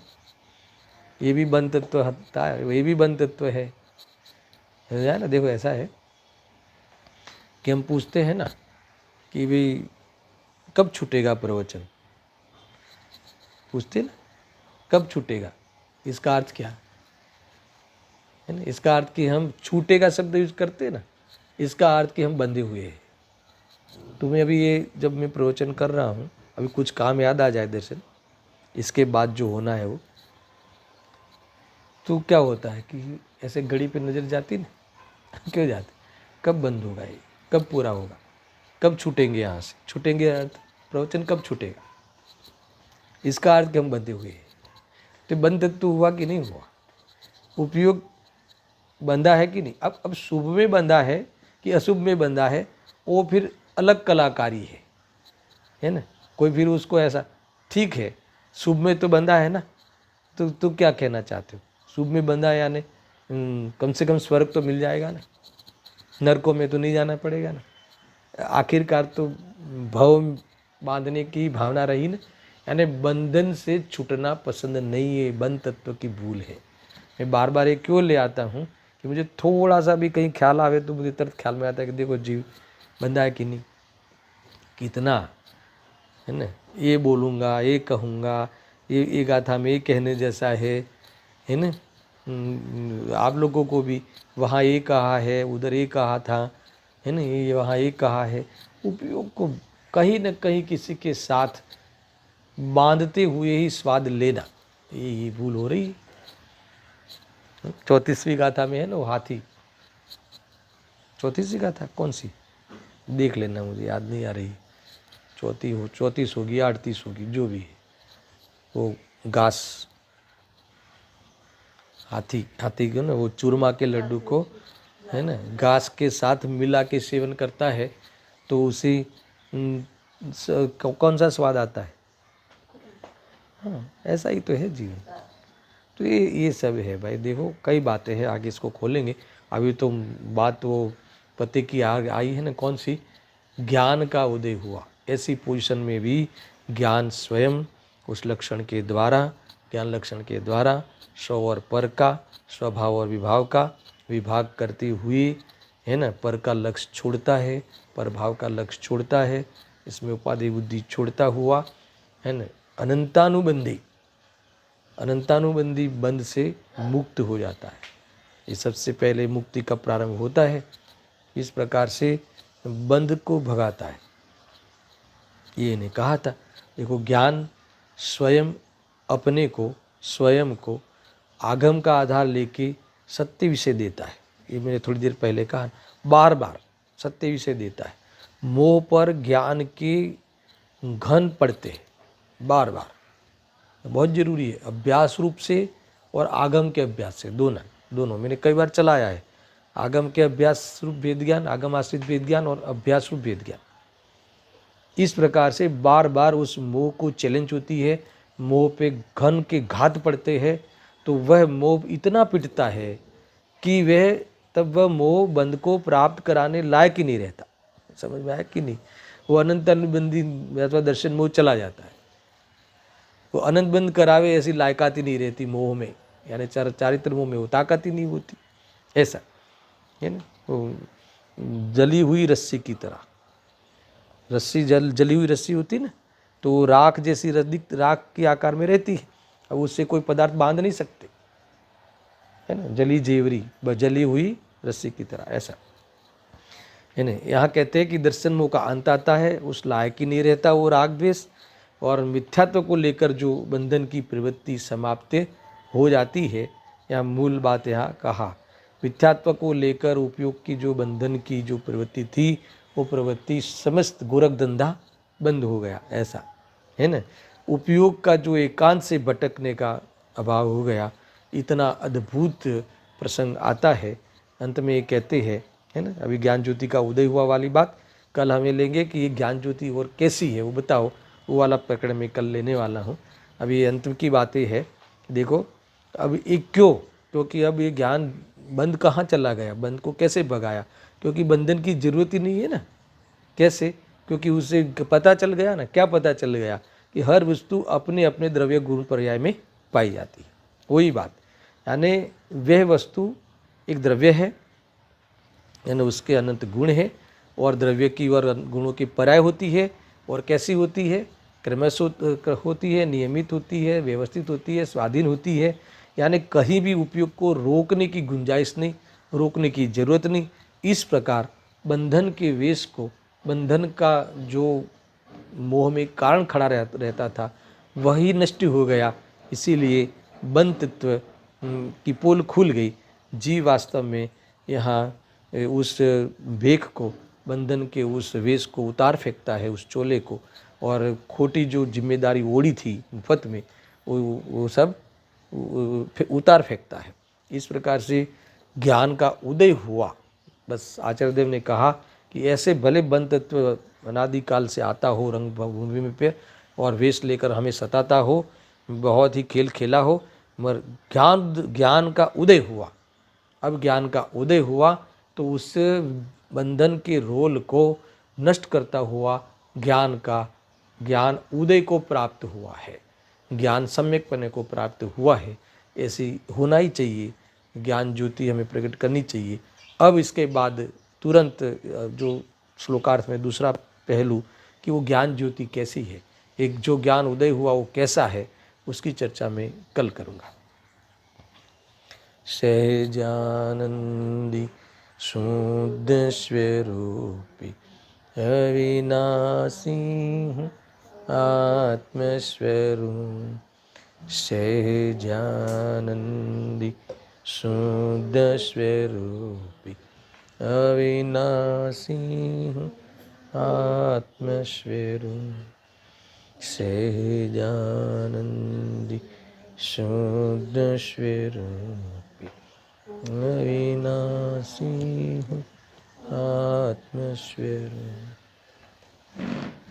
ये भी बंध तत्व हत्ता है, ये भी बंध तत्व है ना। देखो ऐसा है कि हम पूछते हैं ना कि भाई कब छूटेगा प्रवचन, पूछते ना कब छूटेगा, इसका अर्थ क्या है ना? इसका अर्थ कि हम छूटेगा शब्द यूज करते हैं ना, इसका अर्थ कि हम बंधे हुए हैं। तुम्हें अभी ये जब मैं प्रवचन कर रहा हूँ, अभी कुछ काम याद आ जाए दर्शन, इसके बाद जो होना है वो, तो क्या होता है कि ऐसे घड़ी पे नज़र जाती ना, क्यों जाती? कब बंद होगा ये, कब पूरा होगा, कब छूटेंगे यहाँ से, छूटेंगे अर्थ प्रवचन कब छूटेगा, इसका अर्थ कि हम बंधे हुए हैं। तो बंध तो हुआ कि नहीं हुआ? उपयोग बंधा है कि नहीं? अब शुभ में बंधा है कि अशुभ में बंधा है, वो फिर अलग कलाकारी है ना। कोई फिर उसको ऐसा, ठीक है शुभ में तो बंधा है ना, तो क्या कहना चाहते हो? शुभ में बंधा है यानी कम से कम स्वर्ग तो मिल जाएगा ना, नरकों में तो नहीं जाना पड़ेगा ना। आखिरकार तो भव बांधने की भावना रही ना, यानी बंधन से छूटना पसंद नहीं है, बंध तत्व की भूल है। मैं बार बार ये क्यों ले आता हूँ कि मुझे थोड़ा सा भी कहीं ख्याल आवे तो मुझे तुरंत ख्याल में आता है कि देखो जीव बंधा है कि नहीं, कितना, है ना। ये बोलूँगा, ये कहूँगा, ये गाथा में ये कहने जैसा है ना। आप लोगों को भी वहाँ ये कहा है, उधर ये कहा था, है ना, ये वहाँ ये कहा है, उपयोग को कहीं न कहीं किसी के साथ बांधते हुए ही स्वाद लेना, ये भूल हो रही है। 34वीं गाथा में है ना वो हाथी, 34वीं गाथा कौन सी, देख लेना, मुझे याद नहीं आ रही। 34 होगी या 38 होगी, जो भी है, वो घास हाथी को ना, वो चूरमा के लड्डू को, है ना, घास के साथ मिला के सेवन करता है तो उसे कौन सा स्वाद आता है? हाँ, ऐसा ही तो है जीवन। तो ये सब है भाई। देखो कई बातें हैं, आगे इसको खोलेंगे। अभी तो बात वो पते की आई है ना, कौन सी? ज्ञान का उदय हुआ, ऐसी पोजीशन में भी ज्ञान स्वयं उस लक्षण के द्वारा, ज्ञान लक्षण के द्वारा स्व और पर का, स्वभाव और विभाव का विभाग करते हुए है ना, पर का लक्ष्य छोड़ता है, पर भाव का लक्ष्य छोड़ता है, इसमें उपाधि बुद्धि छोड़ता हुआ, है ना, अनंतानुबंधी बंध से मुक्त हो जाता है। ये सबसे पहले मुक्ति का प्रारंभ होता है। इस प्रकार से बंध को भगाता है। ये ने कहा था, देखो ज्ञान स्वयं अपने को, स्वयं को आगम का आधार लेके सत्य विषय देता है। ये मैंने थोड़ी देर पहले कहा, बार बार सत्य विषय देता है। मोह पर ज्ञान के घन पड़ते हैं बार बार, बहुत जरूरी है, अभ्यास रूप से और आगम के अभ्यास से, दोनों मैंने कई बार चलाया है। आगम के अभ्यास रूप वेद ज्ञान, आगम आश्रित वेद ज्ञान और अभ्यास रूप वेद ज्ञान। इस प्रकार से बार बार उस मोह को चैलेंज होती है, मोह पे घन के घात पड़ते हैं, तो वह मोह इतना पिटता है कि वह मोह बंध को प्राप्त कराने लायक ही नहीं रहता। समझ में आया कि नहीं? वो अनंत अनुबंधी अथवा दर्शन मोह चला जाता है। वो अनंत बंद करावे ऐसी लायकात ही नहीं रहती मोह में, यानी चारित्र मोह में वो ताकत ही नहीं होती। ऐसा है ना, वो जली हुई रस्सी की तरह, रस्सी जली हुई रस्सी होती ना, तो राख जैसी राख के आकार में रहती है। अब उससे कोई पदार्थ बांध नहीं सकते, है ना, जली जेवरी जली हुई रस्सी की तरह, ऐसा है ना। यहाँ कहते हैं कि दर्शन मोह का अंत आता है, उस लायक ही नहीं रहता वो राग द्वेष, और मिथ्यात्व को लेकर जो बंधन की प्रवृत्ति समाप्त हो जाती है। यहाँ मूल बात यहाँ कहा, मिथ्यात्व को लेकर उपयोग की जो बंधन की जो प्रवृत्ति थी, वो प्रवृत्ति समस्त गोरख धंधा बंद हो गया, ऐसा है ना। उपयोग का जो एकांत से भटकने का अभाव हो गया, इतना अद्भुत प्रसंग आता है। अंत में ये कहते हैं, है ना, अभी ज्ञान ज्योति का उदय हुआ वाली बात कल हमें लेंगे कि ये ज्ञान ज्योति और कैसी है वो बताओ, वो वाला प्रकरण में कल लेने वाला हूँ। अभी ये अंत की बातें है। देखो अब ये क्योंकि अब ये ज्ञान बंद कहाँ चला गया, बंद को कैसे भगाया, क्योंकि बंधन की जरूरत ही नहीं है ना। कैसे? क्योंकि उसे पता चल गया ना, क्या पता चल गया कि हर वस्तु अपने अपने द्रव्य गुण पर्याय में पाई जाती है। वही बात, यानी वह वस्तु एक द्रव्य है, यानी उसके अनंत गुण है, और द्रव्य की और गुणों की पर्याय होती है। और कैसी होती है? क्रमश होती है, नियमित होती है, व्यवस्थित होती है, स्वाधीन होती है। यानी कहीं भी उपयोग को रोकने की गुंजाइश नहीं, रोकने की जरूरत नहीं। इस प्रकार बंधन के वेश को, बंधन का जो मोह में कारण खड़ा रहता था, वही नष्ट हो गया। इसीलिए बंधत्व की पोल खुल गई। जीव वास्तव में यहाँ उस भेख को, बंधन के उस वेश को उतार फेंकता है, उस चोले को, और खोटी जो जिम्मेदारी ओढ़ी थी मुफ्त में, वो सब उतार फेंकता है। इस प्रकार से ज्ञान का उदय हुआ। बस आचार्य देव ने कहा कि ऐसे भले बंध तत्व अनादिकाल से आता हो रंग भूमि में पे, और वेश लेकर हमें सताता हो, बहुत ही खेल खेला हो, मगर ज्ञान का उदय हुआ। अब ज्ञान का उदय हुआ तो उस बंधन के रोल को नष्ट करता हुआ ज्ञान उदय को प्राप्त हुआ है, ज्ञान सम्यक पने को प्राप्त हुआ है। ऐसी होना ही चाहिए, ज्ञान ज्योति हमें प्रकट करनी चाहिए। अब इसके बाद तुरंत जो श्लोकार्थ में दूसरा पहलू कि वो ज्ञान ज्योति कैसी है, एक जो ज्ञान उदय हुआ वो कैसा है, उसकी चर्चा मैं कल करूँगा। सहजानंदी शुद्ध स्वरूपी अविनाशी आत्मस्वरूप, सहजानंदी शुद्ध स्वरूपी अविनाशी आत्मस्वरूप, सहजानंदी शुद्ध स्वरूपी अविनाशी आत्मस्वरूप।